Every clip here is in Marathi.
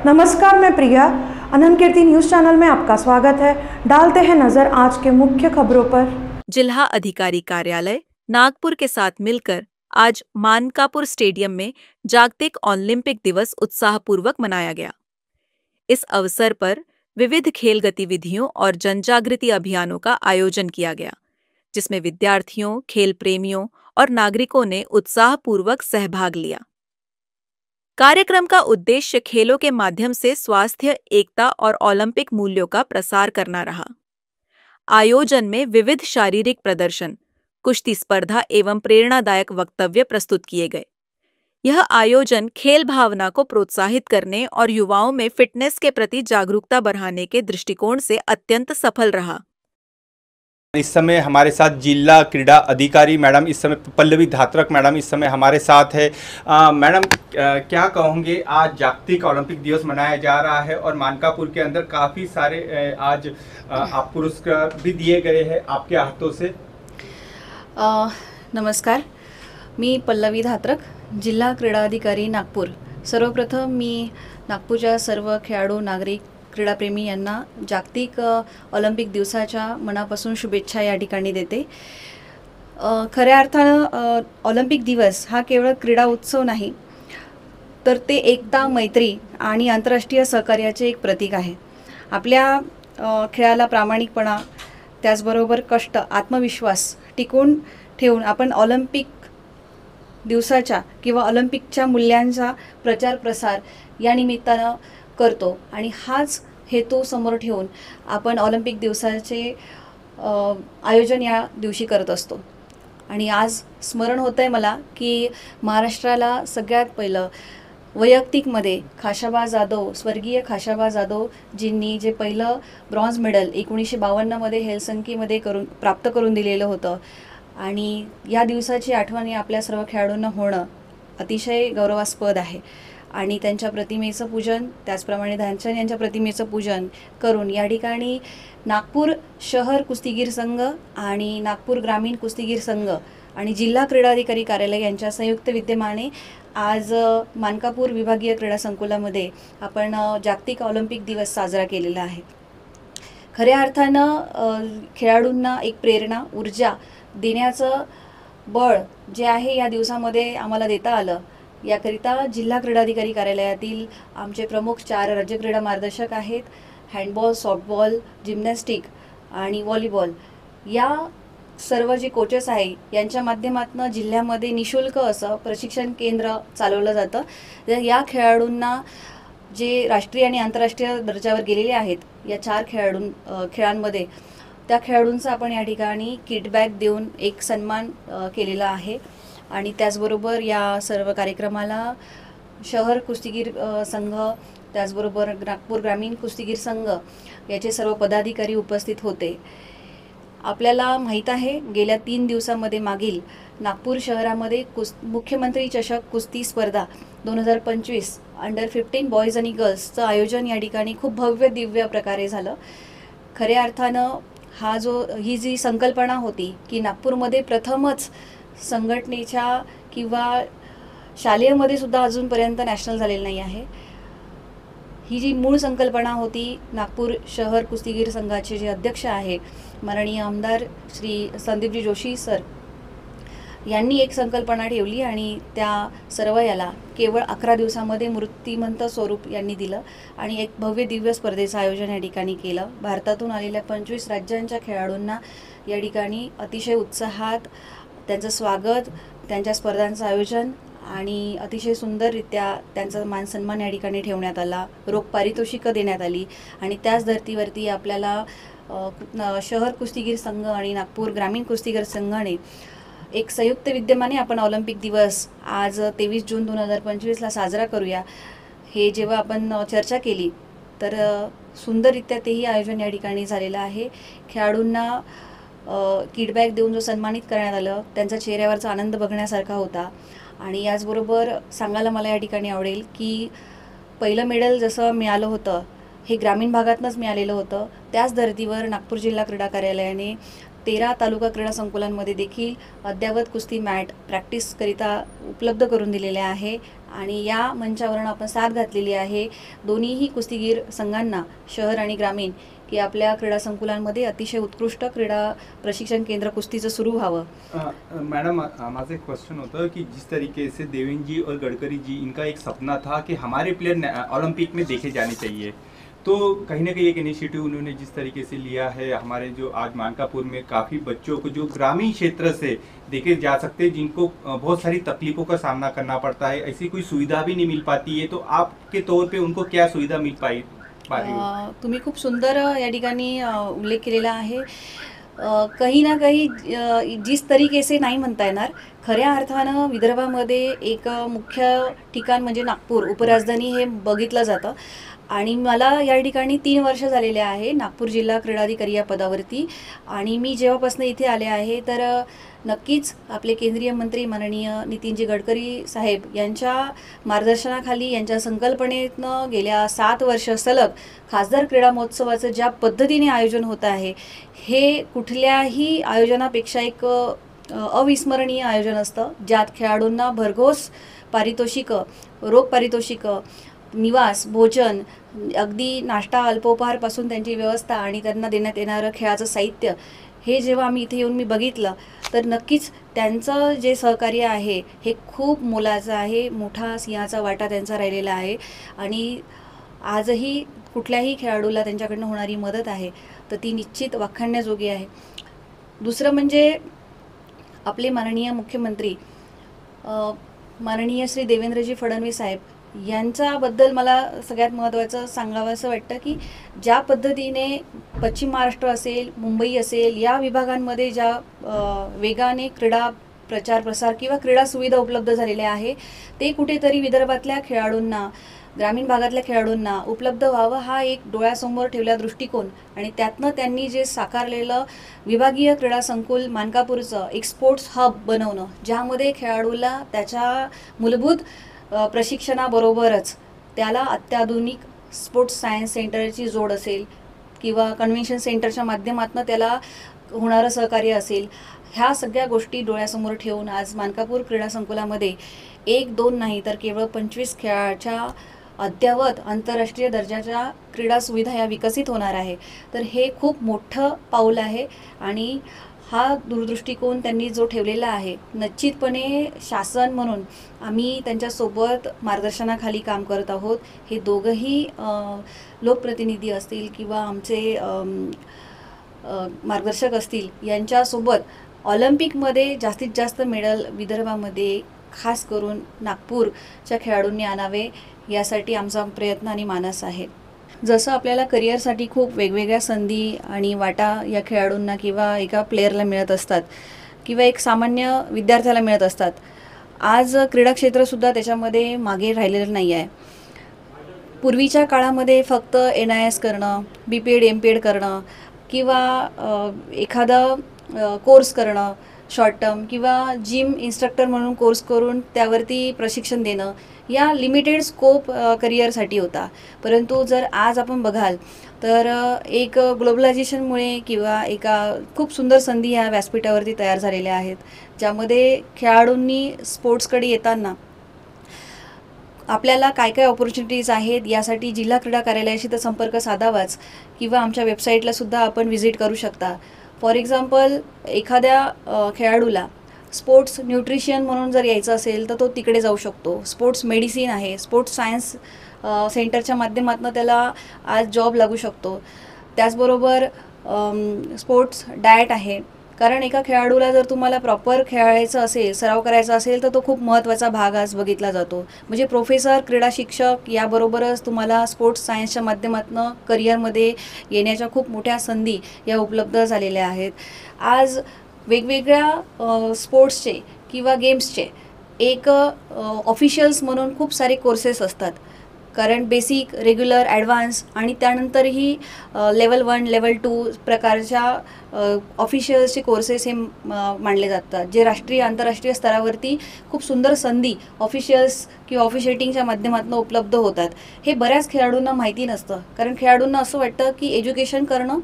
नमस्कार, मैं प्रिया। अनंत कीर्ति न्यूज़ चैनल में आपका स्वागत है। डालते हैं नजर आज के मुख्य खबरों पर। जिला अधिकारी कार्यालय नागपुर के साथ मिलकर आज मानकापुर स्टेडियम में जागतिक ओलंपिक दिवस उत्साहपूर्वक मनाया गया। इस अवसर पर विविध खेल गतिविधियों और जनजागृति अभियानों का आयोजन किया गया, जिसमें विद्यार्थियों, खेल प्रेमियों और नागरिकों ने उत्साहपूर्वक सहभाग लिया। कार्यक्रम का उद्देश्य खेलों के माध्यम से स्वास्थ्य, एकता और ओलंपिक मूल्यों का प्रसार करना रहा। आयोजन में विविध शारीरिक प्रदर्शन, कुश्ती स्पर्धा एवं प्रेरणादायक वक्तव्य प्रस्तुत किए गए। यह आयोजन खेल भावना को प्रोत्साहित करने और युवाओं में फिटनेस के प्रति जागरूकता बढ़ाने के दृष्टिकोण से अत्यंत सफल रहा। इस समय हमारे साथ जिला क्रीड़ा अधिकारी मैडम, इस समय पल्लवी धात्रक मैडम इस समय हमारे साथ है। मैडम, क्या कहोगे, आज जागतिक ओलंपिक दिवस मनाया जा रहा है और मानकापुर के अंदर काफ़ी सारे आज आप पुरस्कार भी दिए गए हैं आपके हाथों से। नमस्कार, मी पल्लवी धात्रक, जिल्हा क्रीडा अधिकारी नागपूर। सर्वप्रथम मी नागपूरच्या सर्व खेळाडू, नागरिक, क्रीडाप्रेमी यांना जागतिक ऑलिम्पिक दिवसाच्या मनापासून शुभेच्छा या ठिकाणी देते। खऱ्या अर्थानं ऑलिम्पिक दिवस हा केवळ क्रीडा उत्सव नाही, तर ते एकता, मैत्री आणि आंतरराष्ट्रीय सहकार्याचे एक प्रतीक आहे। आपल्या खेळाला प्रामाणिकपणा, त्याचबरोबर कष्ट, आत्मविश्वास टिकवून ठेवून आपण ऑलिम्पिक दिवसाच्या किंवा ऑलिम्पिकच्या मूल्यांचा प्रचार प्रसार या निमित्तानं करतो आणि हाच हेतू समोर ठेवून आपण ऑलिम्पिक दिवसाचे आयोजन या दिवशी करत असतो। आणि आज स्मरण होतंय मला की महाराष्ट्राला सगळ्यात पहिलं वैयक्तिकमध्ये खाशाबा जाधव, स्वर्गीय खाशाबा जाधव जींनी जे पहिलं ब्रॉन्झ मेडल 1952 मध्ये हेलसिंकीमध्ये प्राप्त करून दिलेलं होतं। आणि या दिवसाची आठवण आपल्या सर्व खेळाडूंना होणं अतिशय गौरवास्पद आहे। आणि त्यांच्या प्रतिमेचं पूजन, त्याचप्रमाणे ध्यानचंद यांच्या प्रतिमेचं पूजन करून या ठिकाणी नागपूर शहर कुस्तीगीर संघ आणि नागपूर ग्रामीण कुस्तीगीर संघ आणि जिल्हा क्रीडा अधिकारी कार्यालय यांच्या संयुक्त विद्यमाने आज मानकापूर विभागीय क्रीडा संकुलामध्ये आपण जागतिक ऑलिम्पिक दिवस साजरा केलेला आहे। खऱ्या अर्थानं खेळाडूंना एक प्रेरणा, ऊर्जा देण्याचं बळ जे आहे या दिवसामध्ये आम्हाला देता आलं, याकरिता जिल्हा क्रीडा अधिकारी कार्यालयातील आमचे प्रमुख 4 राज्य क्रीडा मार्गदर्शक आहेत। हँडबॉल, सॉफ्टबॉल, जिम्नॅस्टिक आणि व्हॉलीबॉल या सर्व जे कोचेस आहे यांच्या माध्यमातून जिल्ह्यामध्ये निशुल्क असं प्रशिक्षण केंद्र चालवलं जातं। या खेळाडूंना जे राष्ट्रीय आणि आंतरराष्ट्रीय दर्जावर गेलेले आहेत या 4 खेळांमध्ये त्या खेळाडूंचा आपण या ठिकाणी किट बॅग देऊन एक सन्मान केलेला आहे। आणि त्याचबरोबर या सर्व कार्यक्रमाला शहर कुस्तीगीर संघ, त्याचबरोबर नागपूर ग्रामीण कुस्तीगीर संघ याचे सर्व पदाधिकारी उपस्थित होते। आपल्याला माहीत आहे गेल्या 3 दिवसांमध्ये मागील नागपूर शहरामध्ये मुख्यमंत्री चषक कुस्ती स्पर्धा 2025 अंडर 15 बॉयज आणि गर्ल्सचं आयोजन या ठिकाणी खूप भव्य दिव्य प्रकारे झालं। खऱ्या अर्थानं ही जी संकल्पना होती की नागपूरमध्ये प्रथमच संघटनेच्या किंवा शालेयमध्ये सुद्धा अजूनपर्यंत नॅशनल झालेलं नाही आहे, ही जी मूळ संकल्पना होती नागपूर शहर कुस्तीगीर संघाचे जे अध्यक्ष आहे माननीय आमदार श्री संदीपजी जोशी सर यांनी एक संकल्पना ठेवली आणि त्या सर्व याला केवळ 11 दिवसामध्ये मूर्तिमंत स्वरूप यांनी दिलं आणि एक भव्य दिव्य स्पर्धेचं आयोजन या ठिकाणी केलं। भारतातून आलेल्या 25 राज्यांच्या खेळाडूंना या ठिकाणी अतिशय उत्साहात त्यांचं स्वागत, त्यांच्या स्पर्धांचं आयोजन आणि अतिशय सुंदररित्या त्यांचा मान सन्मान या ठिकाणी ठेवण्यात आला। रोख पारितोषिकं देण्यात आली आणि त्याच धर्तीवरती आपल्याला शहर कुस्तीगीर संघ आणि नागपूर ग्रामीण कुस्तीगीर संघाने एक संयुक्त विद्यमाने आपण ऑलिम्पिक दिवस आज 23 जून 2025ला साजरा करूया हे जेव्हा आपण चर्चा केली तर सुंदररित्या तेही आयोजन या ठिकाणी झालेलं आहे। खेळाडूंना किटबॅग देऊन जो सन्मानित करण्यात आलं त्यांचा चेहऱ्यावरचा आनंद बघण्यासारखा होता। आणि याचबरोबर सांगायला मला या ठिकाणी आवडेल की पहिलं मेडल जसं मिळालं होतं हे ग्रामीण भागातूनच मिळालेलं होतं, त्याच धर्तीवर नागपूर जिल्हा क्रीडा कार्यालयाने 13 तालुका क्रीडा संकुलांमध्ये देखील अद्ययावत कुस्ती मॅट प्रॅक्टिसकरिता उपलब्ध करून दिलेले आहे आणि या मंचावरून आपण साथ घातलेली आहे दोन्हीही कुस्तीगीर संघांना, शहर आणि ग्रामीण, की आपल्या क्रीडा संकुलांमध्ये अतिशय उत्कृष्ट क्रीडा प्रशिक्षण केंद्र कुस्तीचं सुरू व्हावं। मैडम हमारे क्वेश्चन होता है कि जिस तरीके से देवेंद्र जी और गडकरी जी, इनका एक सपना था कि हमारे प्लेयर ओलंपिक में देखे जाने चाहिए, तो कहीं ना कहीं एक इनिशिएटिव उन्होंने जिस तरीके से लिया है, हमारे जो आज मानकापुर में काफ़ी बच्चों को जो ग्रामीण क्षेत्र से देखे जा सकते हैं, जिनको बहुत सारी तकलीफों का सामना करना पड़ता है, ऐसी कोई सुविधा भी नहीं मिल पाती है, तो आपके तौर पे उनको क्या सुविधा मिल पाई? तुम्ही खूप सुंदर या ठिकाणी उल्लेख केलेला आहे। कहीं ना कहीं जिस तरीके से नाही म्हणता येणार, खऱ्या अर्थानं विदर्भामध्ये एक मुख्य ठिकाण म्हणजे नागपूर उपराजधानी हे बघितलं जातं आणि मला या ठिकाणी 3 वर्ष झालेले आहे नागपूर जिल्हा क्रीडाधिकारी या पदावरती। आणि मी जेव्हापासून इथे आले आहे तर नक्कीच आपले केंद्रीय मंत्री माननीय नितीनजी गडकरी साहेब यांच्या मार्गदर्शनाखाली, यांच्या संकल्पनेतनं गेल्या 7 वर्ष सलग खासदार क्रीडा महोत्सवाचं ज्या पद्धतीने आयोजन होत आहे, हे कुठल्याही आयोजनापेक्षा एक अविस्मरणीय आयोजन असतं, ज्यात खेळाडूंना भरघोस पारितोषिकं, रोख पारितोषिकं, निवास, भोजन, अगदी नाश्ता अल्पोपहारपासून त्यांची व्यवस्था आणि त्यांना देण्यात येणारं खेळाचं साहित्य, हे जेव्हा आम्ही इथे येऊन मी बघितलं तर नक्कीच त्यांचं जे सहकार्य आहे हे खूप मोलाचं आहे। मोठा सिंहाचा वाटा त्यांचा राहिलेला आहे आणि आजही कुठल्याही खेळाडूला त्यांच्याकडनं होणारी मदत आहे तर ती निश्चित वाखाणण्याजोगी आहे। दुसरं म्हणजे आपले माननीय मुख्यमंत्री माननीय श्री देवेंद्रजी फडणवीस साहेब यांच्याबद्दल मला सगळ्यात महत्त्वाचं सांगावं असं वाटतं की ज्या पद्धतीने पश्चिम महाराष्ट्र असेल, मुंबई असेल, या विभागांमध्ये ज्या वेगाने क्रीडा प्रचार प्रसार किंवा क्रीडा सुविधा उपलब्ध झालेल्या आहे, ते कुठेतरी विदर्भातल्या खेळाडूंना, ग्रामीण भागातल्या खेळाडूंना उपलब्ध व्हावं, हा एक डोळ्यासमोर ठेवलेला दृष्टिकोन आणि त्यातनं त्यांनी जे साकारलेलं विभागीय क्रीडा संकुल मानकापूरचं एक स्पोर्ट्स हब बनवणं, ज्यामध्ये खेळाडूला त्याच्या मूलभूत प्रशिक्षणाबरोबरच त्याला अत्याधुनिक स्पोर्ट्स सायन्स सेंटरची जोड असेल किंवा कन्व्हेन्शन सेंटरच्या माध्यमातून त्याला होणारं सहकार्य असेल, ह्या सगळ्या गोष्टी डोळ्यासमोर ठेवून आज मानकापूर क्रीडा संकुलामध्ये 1-2 नाही तर केवळ 25 खेळाच्या अद्ययावत आंतरराष्ट्रीय दर्जाच्या क्रीडा सुविधा या विकसित होणार आहे। तर हे खूप मोठं पाऊल आहे आणि हा दूरदृष्टिकोन त्यांनी जो ठेवलेला आहे, निश्चितपणे शासन म्हणून आम्ही त्यांच्यासोबत मार्गदर्शनाखाली काम करत आहोत। हे दोघंही लोकप्रतिनिधी असतील किंवा आमचे मार्गदर्शक असतील, यांच्यासोबत ऑलिम्पिकमध्ये जास्तीत जास्त मेडल विदर्भामध्ये खास करून नागपूरच्या खेळाडूंनी आणावे, यासाठी आमचा प्रयत्न आणि मानस आहे। जसं आपल्याला करिअरसाठी खूप वेगवेगळ्या संधी आणि वाटा या खेळाडूंना किंवा एका प्लेयरला मिळत असतात किंवा एक सामान्य विद्यार्थ्याला मिळत असतात, आज क्रीडा क्षेत्रसुद्धा त्याच्यामध्ये मागे राहिलेलं नाही आहे। पूर्वीच्या काळामध्ये फक्त NIS करणं, BPED MPED करणं किंवा एखादा कोर्स करणं शॉर्ट टर्म किंवा जिम इन्स्ट्रक्टर म्हणून कोर्स करून त्यावरती प्रशिक्षण देणं, या लिमिटेड स्कोप करिअरसाठी होता। परंतु जर आज आपण बघाल तर एक ग्लोबलायझेशनमुळे किंवा एका खूप सुंदर संधी ह्या व्यासपीठावरती तयार झालेल्या आहेत, ज्यामध्ये खेळाडूंनी स्पोर्ट्सकडे येताना आपल्याला काय काय ऑपॉर्च्युनिटीज आहेत यासाठी जिल्हा क्रीडा कार्यालयाशी तर संपर्क साधावाच किंवा आमच्या वेबसाईटला सुद्धा आपण व्हिजिट करू शकता। फॉर एक्झाम्पल, एखाद्या खेळाडूला स्पोर्ट्स न्यूट्रिशन म्हणून जर यायचं असेल तर तो तिकडे जाऊ शकतो। स्पोर्ट्स मेडिसिन आहे, स्पोर्ट्स सायन्स सेंटरच्या माध्यमातून त्याला आज जॉब लागू शकतो। त्याचबरोबर स्पोर्ट्स डाएट आहे, कारण एका खेळाडूला जर तुम्हाला प्रॉपर खेळायचं असेल, सराव करायचा असेल तर तो खूप महत्त्वाचा भाग आज बघितला जातो। म्हणजे प्रोफेसर, क्रीडा शिक्षक याबरोबरच तुम्हाला स्पोर्ट्स सायन्सच्या माध्यमातून करिअरमध्ये येण्याच्या खूप मोठ्या संधी या उपलब्ध झालेल्या आहेत। आज वेगवेगळ्या स्पोर्ट्सचे किंवा गेम्सचे एक ऑफिशियल्स म्हणून खूप सारे कोर्सेस असतात, कारण बेसिक, रेग्युलर, ॲडव्हान्स आणि त्यानंतरही लेवल 1, लेवल 2 प्रकारच्या ऑफिशियल्सचे कोर्सेस हे मानले जातात, जे राष्ट्रीय आंतरराष्ट्रीय स्तरावरती खूप सुंदर संधी ऑफिशियल्स किंवा ऑफिशिएटिंगच्या माध्यमातून उपलब्ध होतात। हे बऱ्याच खेळाडूंना माहिती नसतं, कारण खेळाडूंना असं वाटतं की एज्युकेशन करणं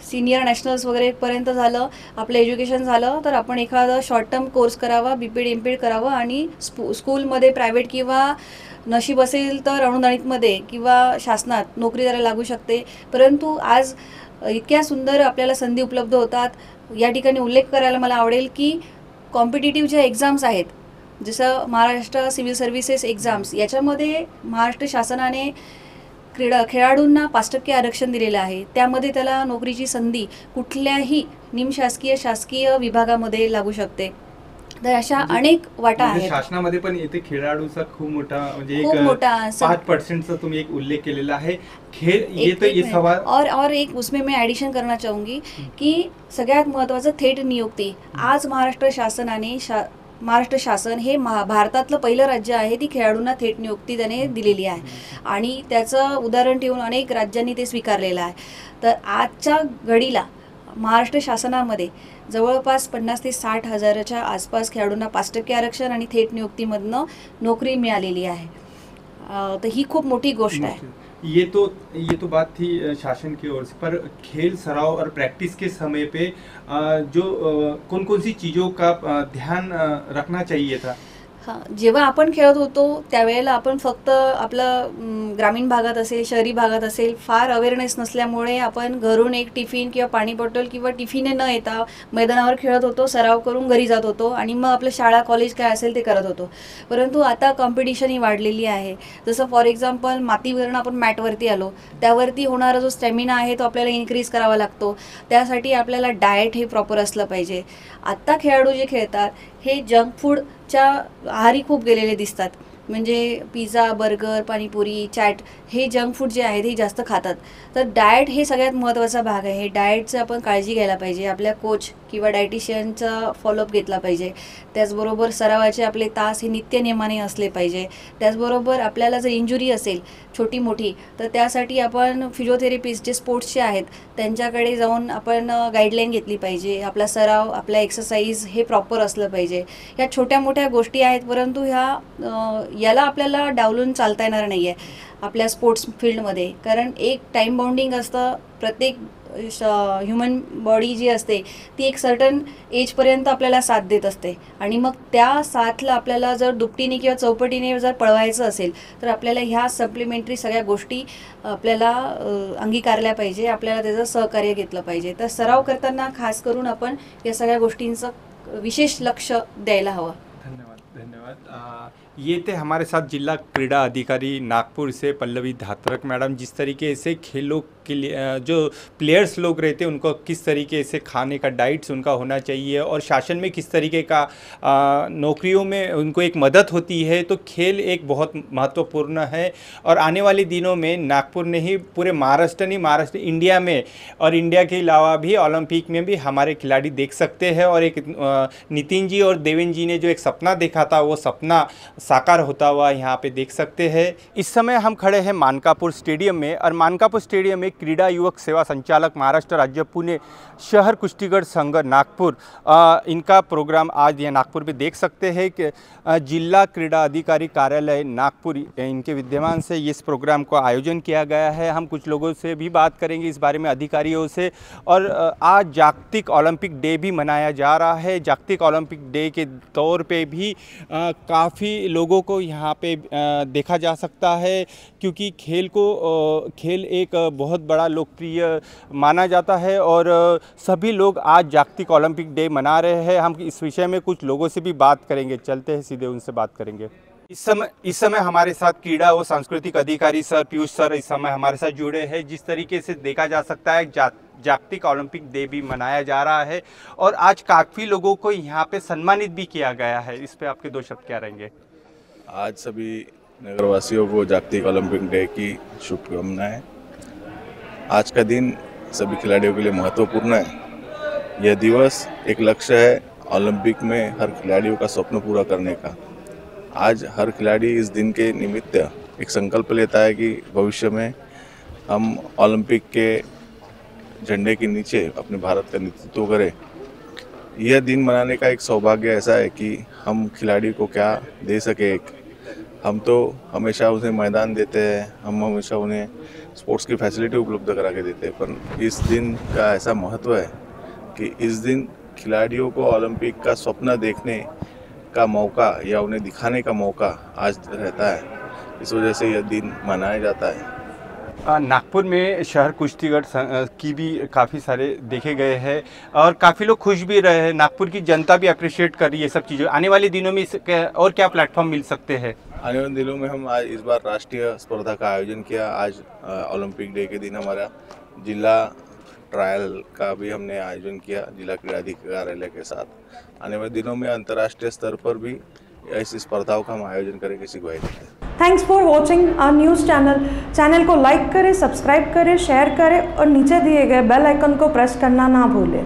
सिनियर नॅशनल्स वगैरेपर्यंत झालं आपलं एज्युकेशन झालं तर आपण एखादा शॉर्ट टर्म कोर्स करावा, बीपीएड एमपीएड करावं आणि स्कूलमध्ये प्रायव्हेट किंवा नशीब असेल तर अनुदानितमध्ये किंवा शासनात नोकरी द्यायला लागू शकते. परंतु आज इतक्या सुंदर आपल्याला संधी उपलब्ध होतात. या ठिकाणी उल्लेख करायला मला आवडेल की कॉम्पिटिटिव्ह ज्या एक्झाम्स आहेत, जसं महाराष्ट्र सिव्हिल सर्व्हिसेस एक्झाम्स, याच्यामध्ये महाराष्ट्र शासनाने खेळाडूंना 5% आरक्षण दिलेलं आहे. त्यामध्ये त्याला नोकरीची संधी कुठल्याही निमशासकीय शासकीय विभागामध्ये लागू शकते. तर अशा अनेक वाटा आहेत. शासनामध्ये पण येथे खेळाडूचा खूप मोठा म्हणजे खूप मोठा 5% तुम्ही एक उल्लेख केलेला आहे. खेल ये तो ये सवाल और एक उसमें मैं एडिशन करना चाहूँगी की सगळ्यात महत्त्वाचं थेट नियुक्ती. आज महाराष्ट्र शासन हे भारतातलं पहिलं राज्य आहे ती खेळाडूंना थेट नियुक्ती त्याने दिलेली आहे आणि त्याचं उदाहरण ठेवून अनेक राज्यांनी ते स्वीकारलेलं आहे. तर आजच्या घडीला महाराष्ट्र शासनामध्ये जवळपास 50 ते 60 हजाराच्या आसपास खेळाडूंना 5% आरक्षण आणि थेट नियुक्तीमधनं नोकरी मिळालेली आहे. तर ही खूप मोठी गोष्ट आहे. ये तो बात थी शासन की ओर से, पर खेल सराव और प्रैक्टिस के समय पे जो कौन सी चीज़ों का ध्यान रखना चाहिए था? हां, जेव्हा आपण खेळत होतो त्यावेळेला आपण फक्त आपलं ग्रामीण भागात असेल, शहरी भागात असेल, फार अवेअरनेस नसल्यामुळे आपण घरून एक टिफिन किंवा पाणी बॉटल किंवा टिफिने न येता मैदानावर खेळत होतो, सराव करून घरी जात होतो आणि मग आपलं शाळा कॉलेज काय असेल ते करत होतो. परंतु आता कॉम्पिटिशन ही वाढलेली आहे. जसं फॉर एक्झाम्पल मातीवरून आपण मॅटवरती आलो, त्यावरती होणारा जो स्टॅमिना आहे तो आपल्याला इन्क्रीज करावा लागतो. त्यासाठी आपल्याला डाएट हे प्रॉपर असलं पाहिजे. आत्ता खेळाडू जे खेळतात हे जंक फूडच्या आहारी खूप गेलेले दिसतात. म्हणजे पिझ्झा, बर्गर, पाणीपुरी, चॅट हे जंक फूड जे आहेत हे जास्त खातात. तर डाएट हे सगळ्यात महत्त्वाचा भाग आहे. डाएटचं आपण काळजी घ्यायला पाहिजे. आपल्या कोच किंवा डायटिशियनचा फॉलोअप घेतला पाहिजे. त्याचबरोबर सरावाचे आपले तास हे नित्यनेमाने असले पाहिजे. त्याचबरोबर आपल्याला जर इंजुरी असेल छोटी मोठी तर त्यासाठी आपण फिजिओथेरपिस्ट जे स्पोर्ट्सचे आहेत त्यांच्याकडे जाऊन आपण गाईडलाईन घेतली पाहिजे. आपला सराव, आपला एक्सरसाइज हे प्रॉपर असलं पाहिजे. ह्या छोट्या मोठ्या गोष्टी आहेत, परंतु याला आपल्याला डावलून चालता येणार नाही आहे आपल्या स्पोर्ट्स फील्डमध्ये. कारण एक टाईम बाउंडिंग असतं. प्रत्येक ह्युमन बॉडी जी असते ती एक सर्टन एजपर्यंत आपल्याला साथ देत असते आणि मग त्या साथला आपल्याला जर दुपटीने किंवा चौपटीने जर पळवायचं असेल तर आपल्याला ह्या सप्लिमेंटरी सगळ्या गोष्टी आपल्याला अंगीकारल्या पाहिजे. आपल्याला त्याचं सहकार्य घेतलं पाहिजे. तर सराव करताना खास करून आपण या सगळ्या गोष्टींचं विशेष लक्ष द्यायला हवं. धन्यवाद. ये थे हमारे साथ जिला क्रीड़ा अधिकारी नागपुर से पल्लवी धात्रक मैडम. जिस तरीके से खेलों के लिए जो प्लेयर्स लोग रहते हैं उनको किस तरीके से खाने का डाइट्स उनका होना चाहिए और शासन में किस तरीके का नौकरियों में उनको एक मदद होती है, तो खेल एक बहुत महत्वपूर्ण है. और आने वाले दिनों में नागपुर ने ही पूरे महाराष्ट्र इंडिया में और इंडिया के अलावा भी ओलंपिक में भी हमारे खिलाड़ी देख सकते हैं. और एक नितिन जी और देवेन जी ने जो एक सपना देखा था वो सपना साकार होता हुआ यहाँ पे देख सकते हैं. इस समय हम खड़े हैं मानकापुर स्टेडियम में और मानकापुर स्टेडियम में क्रीड़ा युवक सेवा संचालक महाराष्ट्र राज्य पुणे शहर कुश्तीगढ़ संघ नागपुर, इनका प्रोग्राम आज यहाँ नागपुर में देख सकते हैं कि जिला क्रीड़ा अधिकारी कार्यालय नागपुर इनके विद्यमान से इस प्रोग्राम को आयोजन किया गया है. हम कुछ लोगों से भी बात करेंगे इस बारे में, अधिकारियों से. और आज जागतिक ओलंपिक डे भी मनाया जा रहा है. जागतिक ओलंपिक डे के तौर पे भी काफ़ी लोगों को यहाँ पे देखा जा सकता है, क्योंकि खेल एक बहुत बड़ा लोकप्रिय माना जाता है और सभी लोग आज जागतिक ओलंपिक डे मना रहे हैं. हम इस विषय में कुछ लोगों से भी बात करेंगे. चलते हैं सीधे उनसे बात करेंगे. इस समय हमारे साथ क्रीड़ा व सांस्कृतिक अधिकारी सर पीयूष सर इस समय हमारे साथ जुड़े हैं. जिस तरीके से देखा जा सकता है जागतिक ओलंपिक डे भी मनाया जा रहा है और आज काफ़ी लोगों को यहाँ पे सम्मानित भी किया गया है. इस पे आपके 2 शब्द क्या रहेंगे? आज सभी नगरवासियों को जागतिक ओलंपिक डे की शुभकामनाएं. आज का दिन सभी खिलाड़ियों के लिए महत्वपूर्ण है. यह दिवस एक लक्ष्य है ओलंपिक में हर खिलाड़ियों का स्वप्न पूरा करने का. आज हर खिलाड़ी इस दिन के निमित्त एक संकल्प लेता है कि भविष्य में हम ओलंपिक के झंडे के नीचे अपने भारत का नेतृत्व करें. यह दिन मनाने का एक सौभाग्य ऐसा है कि हम खिलाड़ी को क्या दे सके. हम तो हमेशा उन्हें मैदान देते हैं, हम हमेशा उन्हें स्पोर्ट्स की फैसिलिटी उपलब्ध करा के देते हैं। पर इस दिन का ऐसा महत्व है कि इस दिन खिलाड़ियों को ओलंपिक का सपना देखने का मौका या उन्हें दिखाने का मौका आज रहता है, इस वजह से यह दिन मनाया जाता है। नागपुर में शहर कुश्तीगढ़ की भी काफ़ी सारे देखे गए हैं और काफ़ी लोग खुश भी रहे हैं। नागपुर की जनता भी अप्रिशिएट कर रही है सब चीज़ें। आने वाले दिनों में और क्या प्लेटफॉर्म मिल सकते हैं? आने वाले दिनों में हम आज इस बार राष्ट्रीय स्पर्धा का आयोजन किया। आज ओलंपिक डे के दिन हमारा जिला ट्रायल का भी हमने आयोजन किया जिला क्रीड़ा अधिकारियालय के साथ। आने वाले दिनों में अंतर्राष्ट्रीय स्तर पर भी ऐसी स्पर्धाओं का हम आयोजन करेंगे, इसी ग्वाही देते हैं। Thanks for watching our news channel को लाइक करें, सब्सक्राइब करें, शेयर करें और नीचे दिए गए बेल आइकन को प्रेस करना ना भूलें।